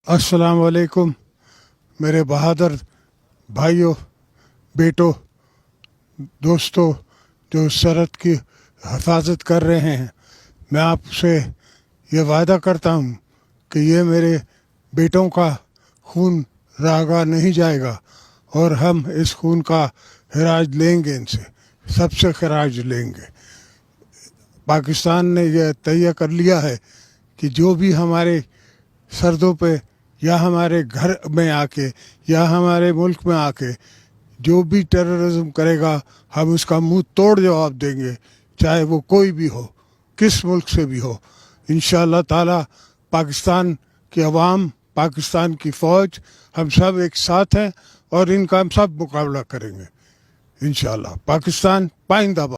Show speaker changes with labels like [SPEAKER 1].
[SPEAKER 1] अस्सलाम वालेकुम मेरे बहादुर भाइयों, बेटों, दोस्तों जो सरहद की हिफाजत कर रहे हैं। मैं आपसे ये वादा करता हूँ कि ये मेरे बेटों का खून रागा नहीं जाएगा और हम इस खून का खराज लेंगे, इनसे सबसे खराज लेंगे। पाकिस्तान ने यह तय कर लिया है कि जो भी हमारे सरहदों पे या हमारे घर में आके या हमारे मुल्क में आके जो भी टेररिज्म करेगा, हम उसका मुंह तोड़ जवाब देंगे, चाहे वो कोई भी हो, किस मुल्क से भी हो। इंशाअल्लाह ताला पाकिस्तान की अवाम, पाकिस्तान की फ़ौज, हम सब एक साथ हैं और इनका हम सब मुकाबला करेंगे इंशाअल्लाह। पाकिस्तान पाइंदाबाद।